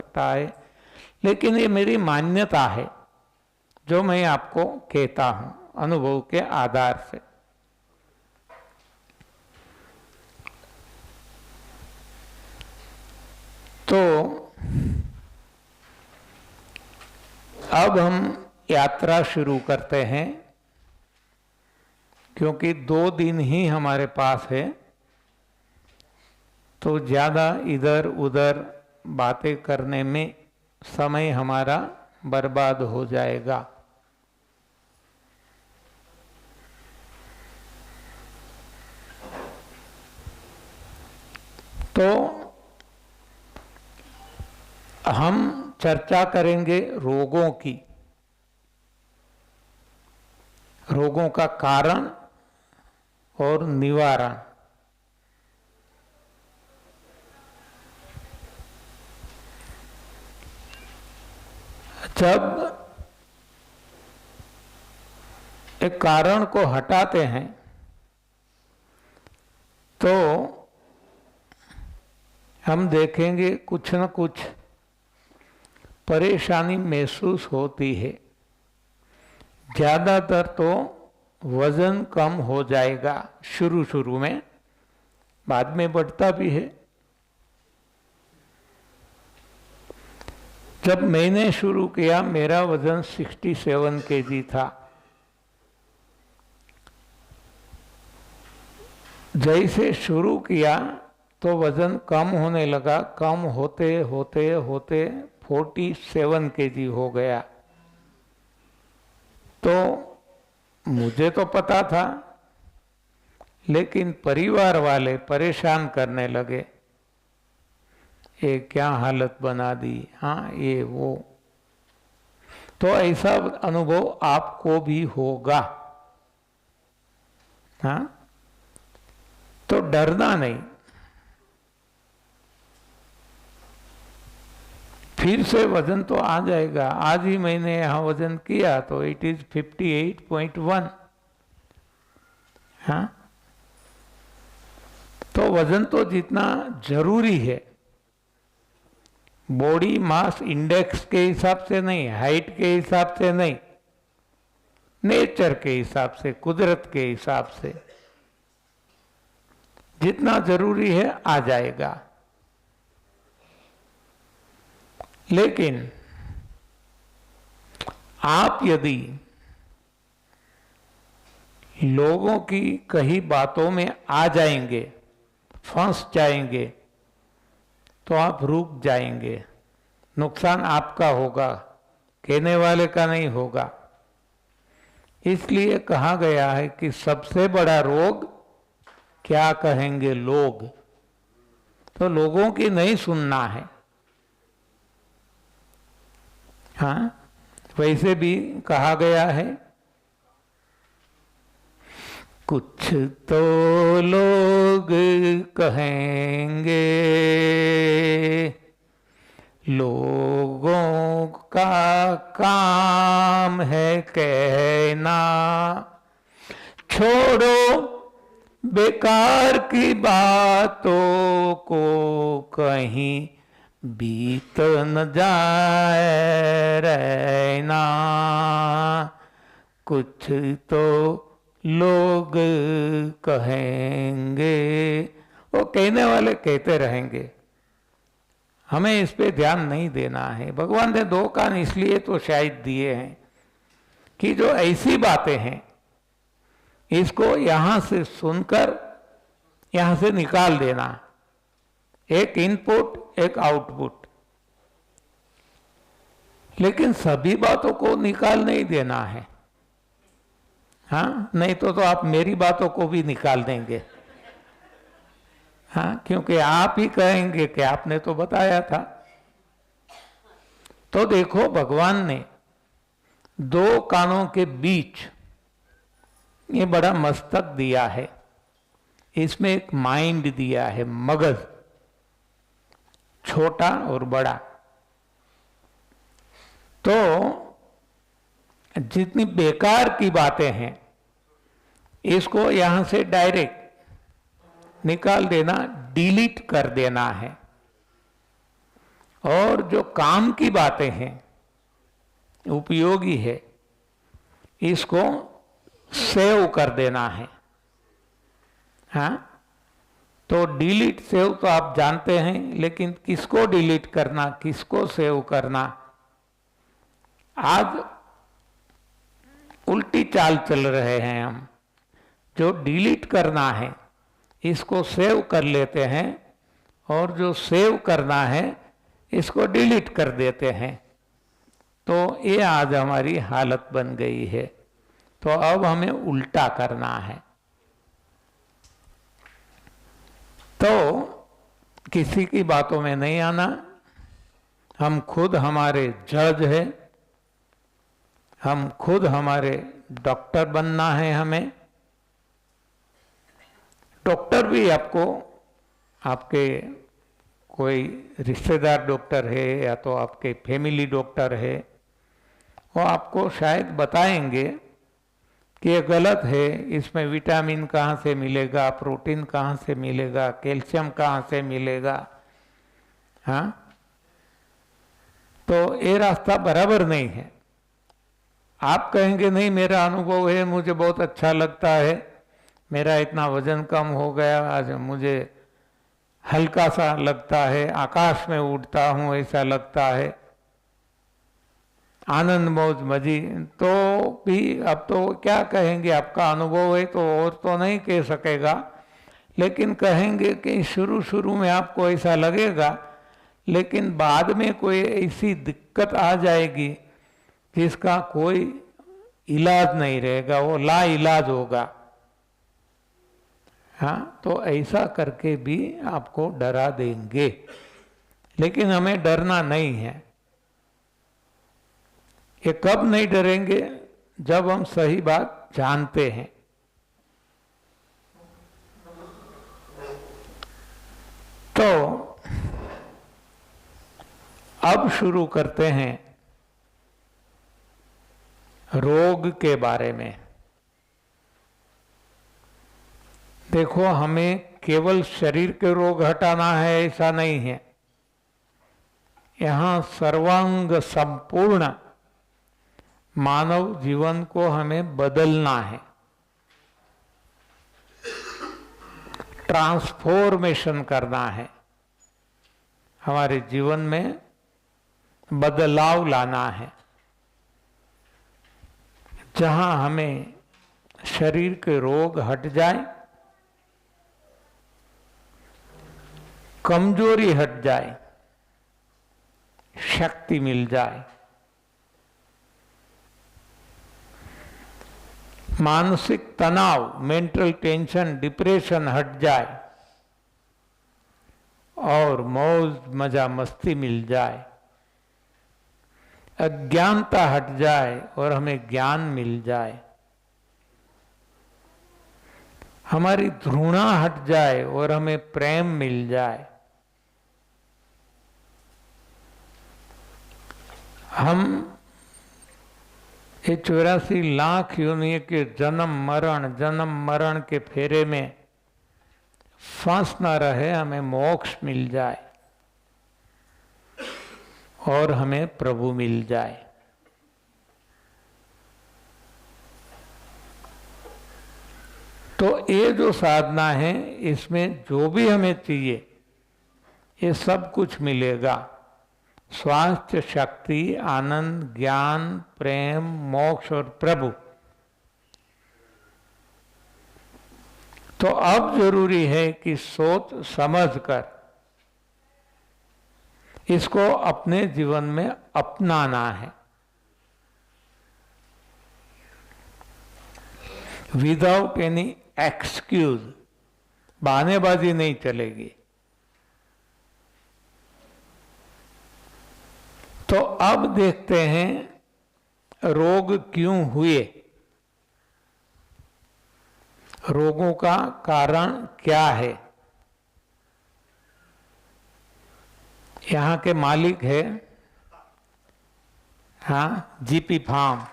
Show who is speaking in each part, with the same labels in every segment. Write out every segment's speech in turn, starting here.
Speaker 1: सकता है, लेकिन ये मेरी मान्यता है जो मैं आपको कहता हूं अनुभव के आधार से। तो अब हम यात्रा शुरू करते हैं, क्योंकि 2 दिन ही हमारे पास है, तो ज़्यादा इधर उधर बातें करने में समय हमारा बर्बाद हो जाएगा। तो हम चर्चा करेंगे रोगों की, रोगों का कारण और निवारण। जब एक कारण को हटाते हैं तो हम देखेंगे कुछ न कुछ परेशानी महसूस होती है। ज़्यादातर तो वज़न कम हो जाएगा शुरू में, बाद में बढ़ता भी है। जब मैंने शुरू किया मेरा वज़न 67 kg था। जैसे शुरू किया तो वज़न कम होने लगा, कम होते होते होते 47 kg हो गया। तो मुझे तो पता था, लेकिन परिवार वाले परेशान करने लगे, ये क्या हालत बना दी, हाँ ये वो। तो ऐसा अनुभव आपको भी होगा, हाँ। तो डरना नहीं, फिर से वजन तो आ जाएगा। आज ही मैंने यहाँ वजन किया तो इट इज 58.1, हाँ। तो वजन तो जितना जरूरी है, बॉडी मास इंडेक्स के हिसाब से नहीं, हाइट के हिसाब से नहीं, नेचर के हिसाब से, कुदरत के हिसाब से जितना जरूरी है आ जाएगा। लेकिन आप यदि लोगों की कही बातों में आ जाएंगे, फंस जाएंगे, तो आप रुक जाएंगे। नुकसान आपका होगा, कहने वाले का नहीं होगा। इसलिए कहा गया है कि सबसे बड़ा रोग क्या कहेंगे लोग, तो लोगों की नहीं सुनना है, हाँ। वैसे भी कहा गया है, कुछ तो लोग कहेंगे, लोगों का काम है कहना, छोड़ो बेकार की बातों को, कहीं बीत न जाए रहना। कुछ तो लोग कहेंगे, वो कहने वाले कहते रहेंगे, हमें इस पे ध्यान नहीं देना है। भगवान ने 2 कान इसलिए तो शायद दिए हैं कि जो ऐसी बातें हैं इसको यहां से सुनकर यहां से निकाल देना, एक इनपुट एक आउटपुट। लेकिन सभी बातों को निकाल नहीं देना है, हाँ। नहीं तो आप मेरी बातों को भी निकाल देंगे, हाँ, क्योंकि आप ही कहेंगे कि आपने तो बताया था। तो देखो, भगवान ने 2 कानों के बीच ये बड़ा मस्तक दिया है, इसमें एक माइंड दिया है, मगज, छोटा और बड़ा। तो जितनी बेकार की बातें हैं इसको यहां से डायरेक्ट निकाल देना, डिलीट कर देना है। और जो काम की बातें हैं, उपयोगी है, इसको सेव कर देना है। हाँ, तो डिलीट सेव तो आप जानते हैं, लेकिन किसको डिलीट करना, किसको सेव करना, आज उल्टी चाल चल रहे हैं हम। जो डिलीट करना है इसको सेव कर लेते हैं, और जो सेव करना है इसको डिलीट कर देते हैं। तो ये आज हमारी हालत बन गई है। तो अब हमें उल्टा करना है। तो किसी की बातों में नहीं आना, हम खुद हमारे जज हैं, हम खुद हमारे डॉक्टर बनना है। हमें डॉक्टर भी आपको, आपके कोई रिश्तेदार डॉक्टर है या तो आपके फैमिली डॉक्टर है, वो आपको शायद बताएंगे कि ये गलत है, इसमें विटामिन कहाँ से मिलेगा, प्रोटीन कहाँ से मिलेगा, कैल्शियम कहाँ से मिलेगा। हाँ, तो ये रास्ता बराबर नहीं है। आप कहेंगे नहीं, मेरा अनुभव है, मुझे बहुत अच्छा लगता है, मेरा इतना वजन कम हो गया, आज मुझे हल्का सा लगता है, आकाश में उड़ता हूँ ऐसा लगता है, आनंद मौज मजी। तो भी अब तो क्या कहेंगे, आपका अनुभव है तो और तो नहीं कह सकेगा, लेकिन कहेंगे कि शुरू शुरू में आपको ऐसा लगेगा, लेकिन बाद में कोई ऐसी दिक्कत आ जाएगी जिसका कोई इलाज नहीं रहेगा, वो ला इलाज होगा। हाँ, तो ऐसा करके भी आपको डरा देंगे, लेकिन हमें डरना नहीं है। ये कब नहीं डरेंगे, जब हम सही बात जानते हैं। तो अब शुरू करते हैं रोग के बारे में। देखो, हमें केवल शरीर के रोग हटाना है ऐसा नहीं है, यहाँ सर्वांग संपूर्ण मानव जीवन को हमें बदलना है, ट्रांसफॉर्मेशन करना है, हमारे जीवन में बदलाव लाना है। जहां हमें शरीर के रोग हट जाए, कमजोरी हट जाए, शक्ति मिल जाए, मानसिक तनाव, मेंटल टेंशन, डिप्रेशन हट जाए, और मौज मजा मस्ती मिल जाए, अज्ञानता हट जाए और हमें ज्ञान मिल जाए, हमारी घृणा हट जाए और हमें प्रेम मिल जाए, हम ये 84 लाख योनि के जन्म मरण के फेरे में फंस न रहे, हमें मोक्ष मिल जाए और हमें प्रभु मिल जाए। तो ये जो साधना है, इसमें जो भी हमें चाहिए ये सब कुछ मिलेगा। स्वास्थ्य, शक्ति, आनंद, ज्ञान, प्रेम, मोक्ष और प्रभु। तो अब जरूरी है कि सोच समझकर इसको अपने जीवन में अपनाना है, विदाउट एनी एक्सक्यूज। बहानेबाजी नहीं चलेगी। तो अब देखते हैं रोग क्यों हुए, रोगों का कारण क्या है। यहाँ के मालिक है, हाँ, जीपी फार्म।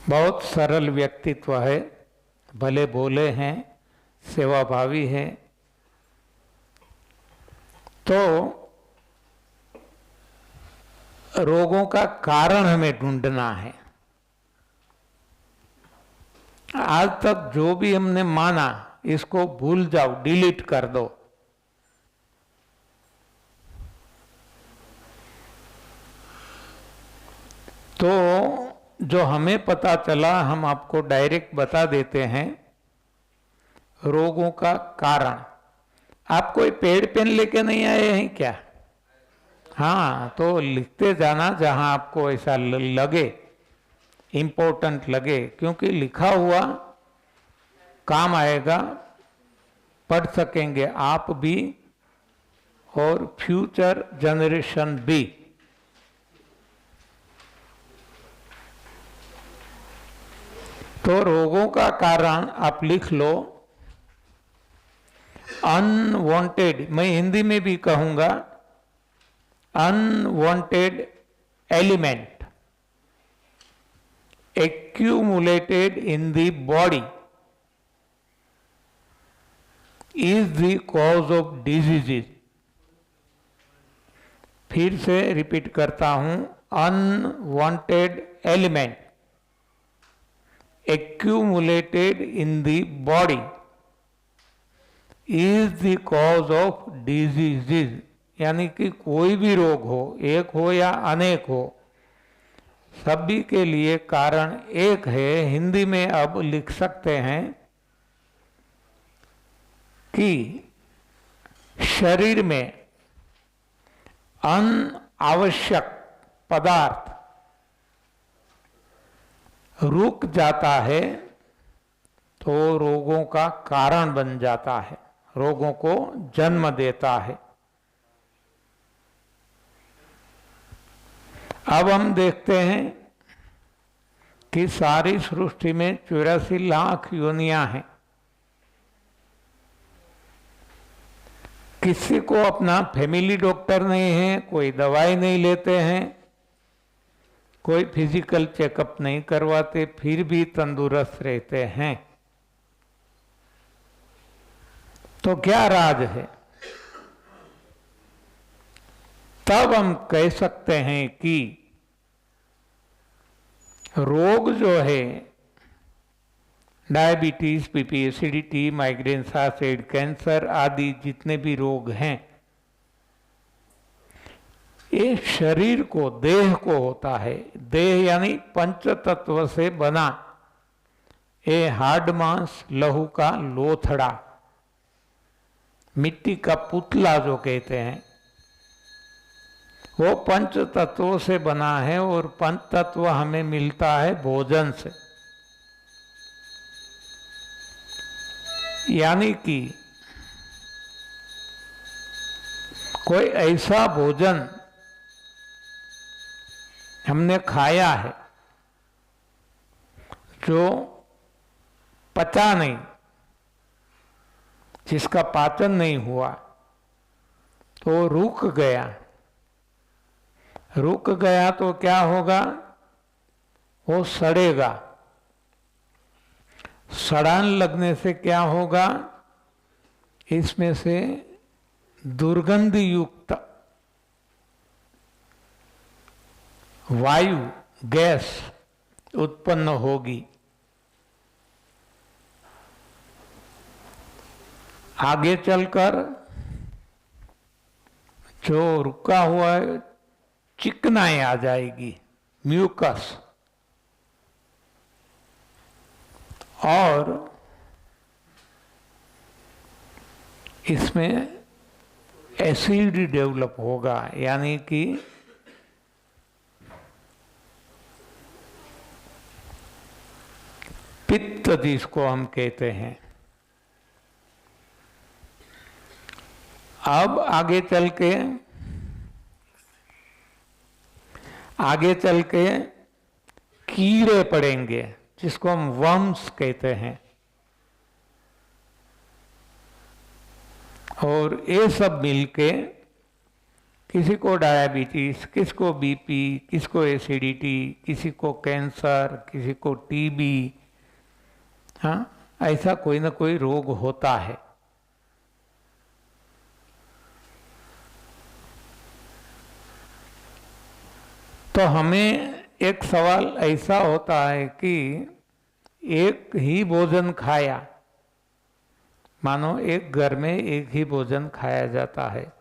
Speaker 1: बहुत सरल व्यक्तित्व है, भले भोले हैं, सेवाभावी हैं, तो रोगों का कारण हमें ढूंढना है। आज तक जो भी हमने माना इसको भूल जाओ, डिलीट कर दो। तो जो हमें पता चला हम आपको डायरेक्ट बता देते हैं। रोगों का कारण। आप कोई पेड़ पेन लेके नहीं आए हैं क्या? हाँ, तो लिखते जाना जहां आपको ऐसा लगे, इम्पोर्टेंट लगे, क्योंकि लिखा हुआ काम आएगा, पढ़ सकेंगे आप भी और फ्यूचर जनरेशन भी। तो रोगों का कारण आप लिख लो, अनवांटेड, मैं हिंदी में भी कहूंगा, unwanted element accumulated in the body is the cause of diseases। फिर से रिपीट करता हूं, unwanted element accumulated in the body is the cause of diseases। यानी कि कोई भी रोग हो, एक हो या अनेक हो, सभी के लिए कारण एक है। हिंदी में अब लिख सकते हैं कि शरीर में अनावश्यक पदार्थ रुक जाता है तो रोगों का कारण बन जाता है, रोगों को जन्म देता है। अब हम देखते हैं कि सारी सृष्टि में 84 लाख योनियां हैं। किसी को अपना फैमिली डॉक्टर नहीं है, कोई दवाई नहीं लेते हैं, कोई फिजिकल चेकअप नहीं करवाते, फिर भी तंदुरुस्त रहते हैं। तो क्या राज है? तब हम कह सकते हैं कि रोग जो है, diabetes, BP, acidity, migraine, side, cancer आदि जितने भी रोग हैं, ये शरीर को, देह को होता है। देह यानी पंच तत्व से बना ये हाड मांस लहू का लोथड़ा, मिट्टी का पुतला जो कहते हैं, वो पंच तत्वों से बना है और पंच तत्व हमें मिलता है भोजन से। यानी कि कोई ऐसा भोजन हमने खाया है जो पचा नहीं, जिसका पाचन नहीं हुआ, तो रुक गया। रुक गया तो क्या होगा? वो सड़ेगा। सड़ान लगने से क्या होगा? इसमें से दुर्गंध युक्त वायु, गैस उत्पन्न होगी। आगे चलकर जो रुका हुआ है चिकनाई आ जाएगी, म्यूकस, और इसमें एसिड डेवलप होगा। यानी कि पित्त जिसको हम कहते हैं। अब आगे चल के कीड़े पड़ेंगे, जिसको हम वर्म्स कहते हैं, और ये सब मिलके किसी को डायबिटीज, किसी को बीपी, किसी को एसिडिटी, किसी को कैंसर, किसी को टीबी, हाँ, ऐसा कोई ना कोई रोग होता है। तो हमें एक सवाल ऐसा होता है कि एक ही भोजन खाया, मानो एक घर में एक ही भोजन खाया जाता है,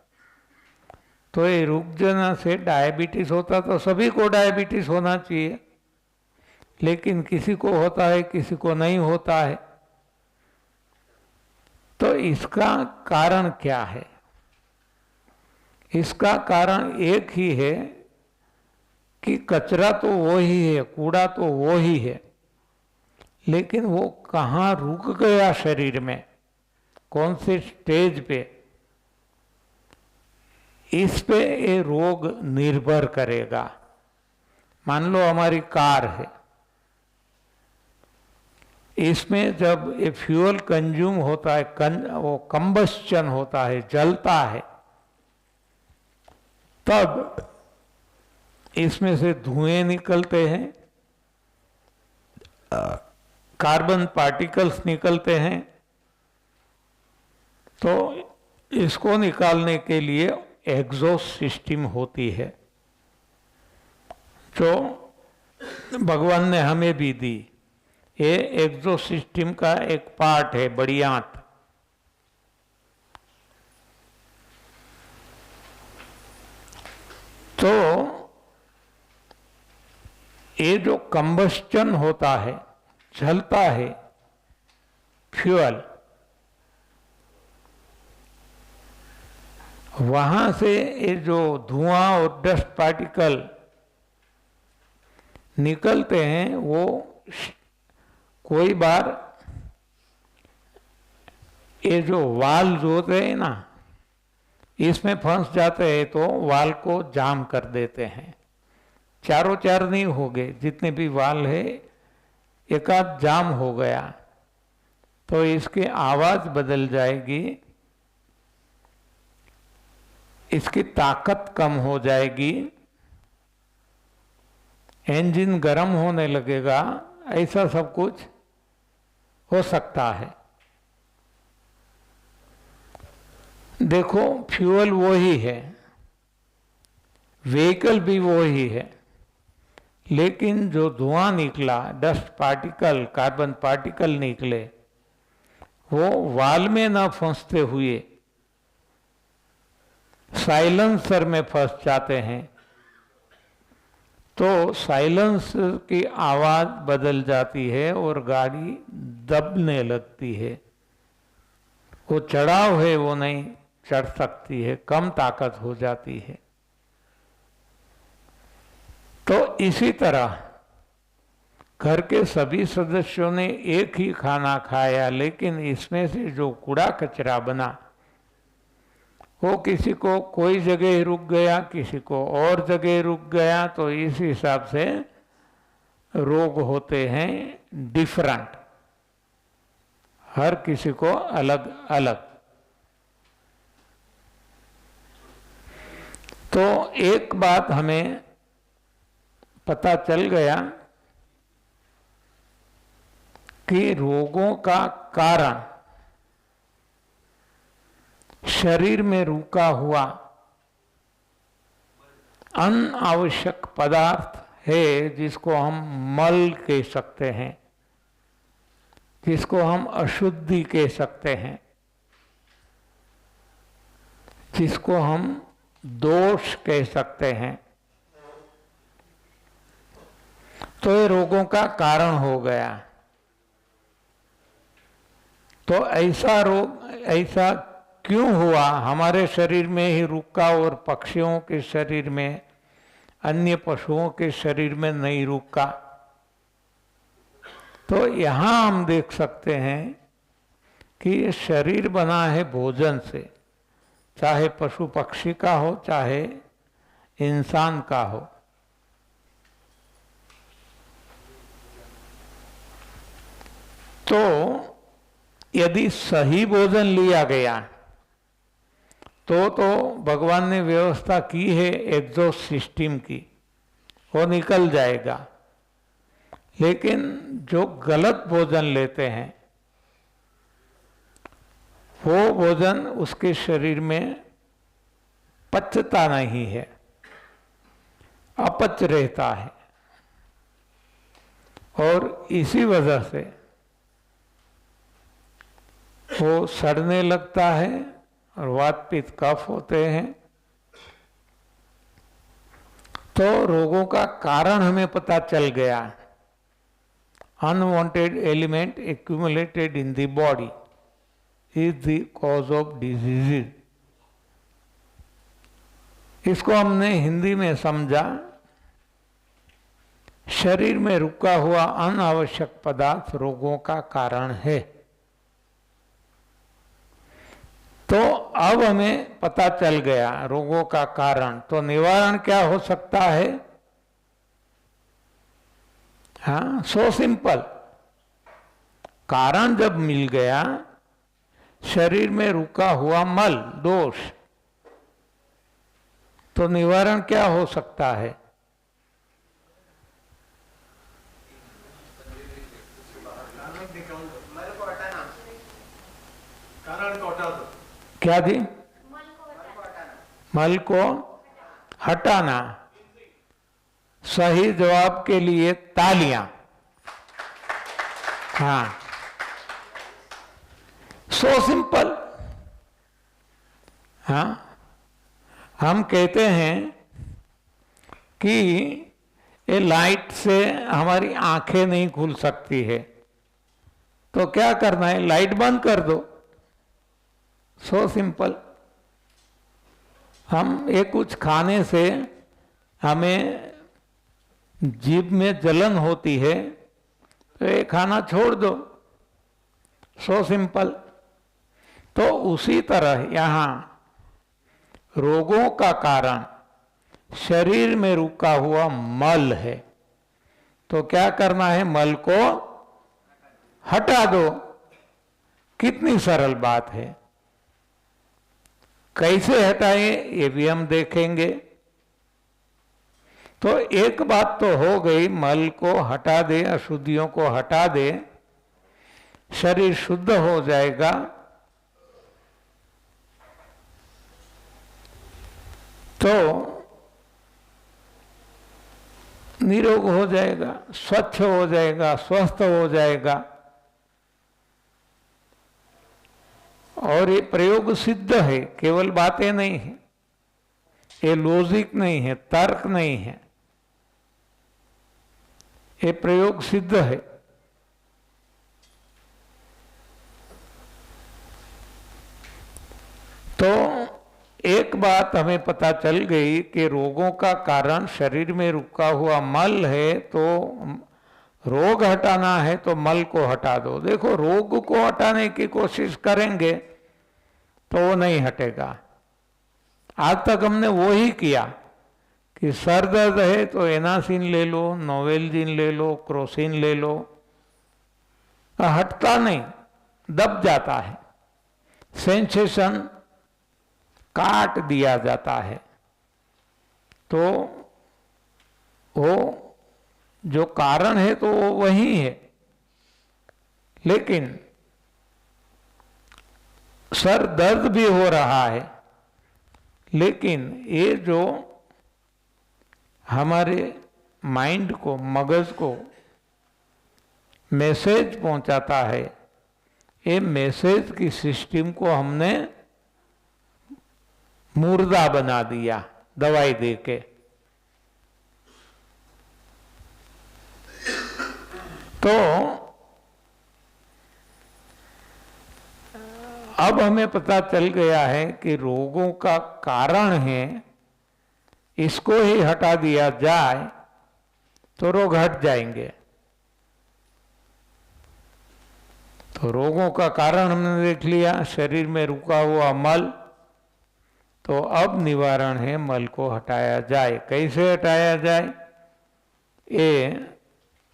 Speaker 1: तो ये रुक जाने से डायबिटीज होता तो सभी को डायबिटीज होना चाहिए, लेकिन किसी को होता है किसी को नहीं होता है। तो इसका कारण क्या है? इसका कारण एक ही है कि कचरा तो वो ही है, कूड़ा तो वो ही है, लेकिन वो कहाँ रुक गया शरीर में, कौन से स्टेज पे, इस पे ये रोग निर्भर करेगा। मान लो हमारी कार है, इसमें जब ये फ्यूल कंज्यूम होता है, वो कंबस्चन होता है, जलता है, तब इसमें से धुएं निकलते हैं, कार्बन पार्टिकल्स निकलते हैं। तो इसको निकालने के लिए एग्जॉस्ट सिस्टम होती है, जो भगवान ने हमें भी दी। ये एग्जॉस्ट सिस्टम का एक पार्ट है, बड़ी आंत। तो ये जो कंबस्चन होता है, जलता है फ्यूल, वहां से ये जो धुआं और डस्ट पार्टिकल निकलते हैं, वो कोई बार ये जो वाल जो होते हैं ना, इसमें फंस जाते हैं तो वाल को जाम कर देते हैं। चारों चार नहीं हो गए, जितने भी वाल है एकाध जाम हो गया तो इसकी आवाज बदल जाएगी, इसकी ताकत कम हो जाएगी, इंजन गर्म होने लगेगा, ऐसा सब कुछ हो सकता है। देखो, फ्यूल वो ही है, व्हीकल भी वो ही है, लेकिन जो धुआं निकला, डस्ट पार्टिकल, कार्बन पार्टिकल निकले, वो वाल में ना फंसते हुए साइलेंसर में फंस जाते हैं, तो साइलेंसर की आवाज बदल जाती है और गाड़ी दबने लगती है। वो चढ़ाव है वो नहीं चढ़ सकती है, कम ताकत हो जाती है। तो इसी तरह घर के सभी सदस्यों ने एक ही खाना खाया, लेकिन इसमें से जो कूड़ा कचरा बना वो किसी को कोई जगह रुक गया, किसी को और जगह रुक गया, तो इस हिसाब से रोग होते हैं डिफरेंट, हर किसी को अलग अलग। तो एक बात हमें पता चल गया कि रोगों का कारण शरीर में रुका हुआ अनावश्यक पदार्थ है, जिसको हम मल कह सकते हैं, जिसको हम अशुद्धि कह सकते हैं, जिसको हम दोष कह सकते हैं। तो ये रोगों का कारण हो गया। तो ऐसा रोग ऐसा क्यों हुआ? हमारे शरीर में ही रुका और पक्षियों के शरीर में, अन्य पशुओं के शरीर में नहीं रुका। तो यहाँ हम देख सकते हैं कि ये शरीर बना है भोजन से, चाहे पशु पक्षी का हो चाहे इंसान का हो। तो यदि सही भोजन लिया गया तो भगवान ने व्यवस्था की है एग्जॉस्ट सिस्टम की, वो निकल जाएगा। लेकिन जो गलत भोजन लेते हैं, वो भोजन उसके शरीर में पचता नहीं है, अपच रहता है, और इसी वजह से वो सड़ने लगता है और वात पित्त कफ होते हैं। तो रोगों का कारण हमें पता चल गया। Unwanted element accumulated in the body is the cause of diseases. इसको हमने हिंदी में समझा, शरीर में रुका हुआ अनावश्यक पदार्थ रोगों का कारण है। तो अब हमें पता चल गया रोगों का कारण, तो निवारण क्या हो सकता है? हाँ, सो सिंपल। कारण जब मिल गया, शरीर में रुका हुआ मल दोष, तो निवारण क्या हो सकता है? क्या जी? मल को हटाना। सही जवाब के लिए तालियां। हाँ, सो सिंपल। हाँ, हम कहते हैं कि ये लाइट से हमारी आंखें नहीं खुल सकती है, तो क्या करना है? लाइट बंद कर दो। So simple. हम ये कुछ खाने से हमें जीभ में जलन होती है, तो ये खाना छोड़ दो। So simple. तो उसी तरह यहाँ रोगों का कारण शरीर में रुका हुआ मल है, तो क्या करना है? मल को हटा दो। कितनी सरल बात है। कैसे हटाएं ये भी हम देखेंगे। तो एक बात तो हो गई, मल को हटा दे, अशुद्धियों को हटा दे, शरीर शुद्ध हो जाएगा। तो निरोग हो जाएगा, स्वच्छ हो जाएगा, स्वस्थ हो जाएगा। और ये प्रयोग सिद्ध है, केवल बातें नहीं है, ये लॉजिक नहीं है, तर्क नहीं है, ये प्रयोग सिद्ध है। तो एक बात हमें पता चल गई कि रोगों का कारण शरीर में रुका हुआ मल है, तो रोग हटाना है तो मल को हटा दो। देखो, रोग को हटाने की कोशिश करेंगे तो वो नहीं हटेगा। आज तक हमने वो ही किया कि सर दर्द है तो एनासिन ले लो, नोवेल्जिन ले लो, क्रोसिन ले लो, हटता नहीं, दब जाता है, सेंसेशन काट दिया जाता है। तो वो जो कारण है तो वो वही है, लेकिन सर दर्द भी हो रहा है, लेकिन ये जो हमारे माइंड को, मगज को मैसेज पहुंचाता है, ये मैसेज की सिस्टम को हमने मुर्दा बना दिया दवाई देके। तो अब हमें पता चल गया है कि रोगों का कारण है, इसको ही हटा दिया जाए तो रोग हट जाएंगे। तो रोगों का कारण हमने देख लिया, शरीर में रुका हुआ मल। तो अब निवारण है, मल को हटाया जाए। कैसे हटाया जाए ये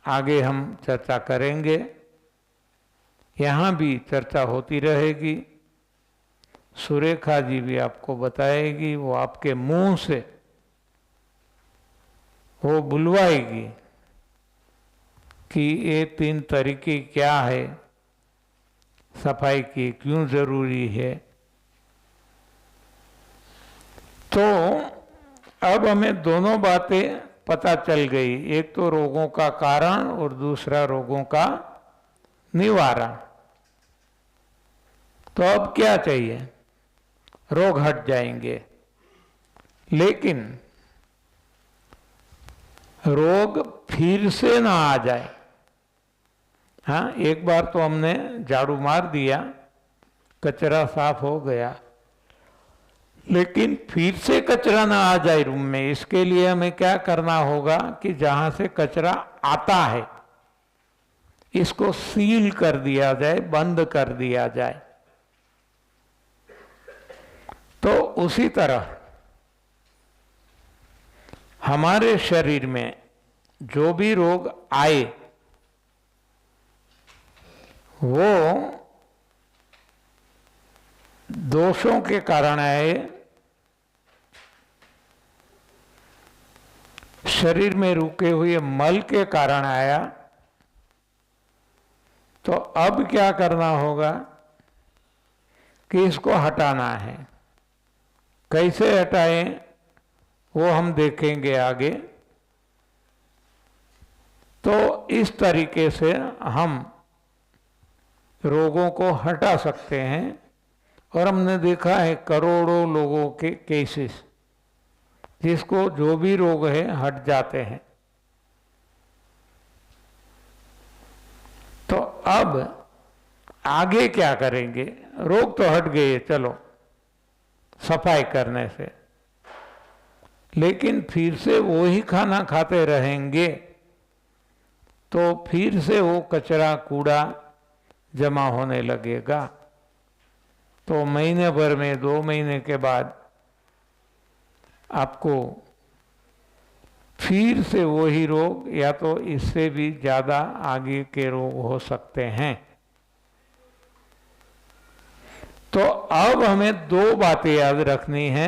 Speaker 1: आगे हम चर्चा करेंगे। यहाँ भी चर्चा होती रहेगी, सुरेखा जी भी आपको बताएगी, वो आपके मुंह से वो बुलवाएगी कि ये 3 तरीके क्या है, सफाई की क्यों जरूरी है। तो अब हमें दोनों बातें पता चल गई, एक तो रोगों का कारण और दूसरा रोगों का निवारण। तो अब क्या चाहिए, रोग हट जाएंगे, लेकिन रोग फिर से ना आ जाए। हाँ, एक बार तो हमने झाड़ू मार दिया, कचरा साफ हो गया, लेकिन फिर से कचरा ना आ जाए रूम में, इसके लिए हमें क्या करना होगा कि जहां से कचरा आता है इसको सील कर दिया जाए, बंद कर दिया जाए। तो उसी तरह हमारे शरीर में जो भी रोग आए वो दोषों के कारण आए, शरीर में रुके हुए मल के कारण आया। तो अब क्या करना होगा कि इसको हटाना है। कैसे हटाएं वो हम देखेंगे आगे। तो इस तरीके से हम रोगों को हटा सकते हैं, और हमने देखा है करोड़ों लोगों के केसेस जिसको जो भी रोग है हट जाते हैं। तो अब आगे क्या करेंगे, रोग तो हट गए चलो सफाई करने से, लेकिन फिर से वो ही खाना खाते रहेंगे तो फिर से वो कचरा कूड़ा जमा होने लगेगा। तो महीने भर में 2 महीने के बाद आपको फिर से वही रोग या तो इससे भी ज़्यादा आगे के रोग हो सकते हैं। तो अब हमें 2 बातें याद रखनी हैं।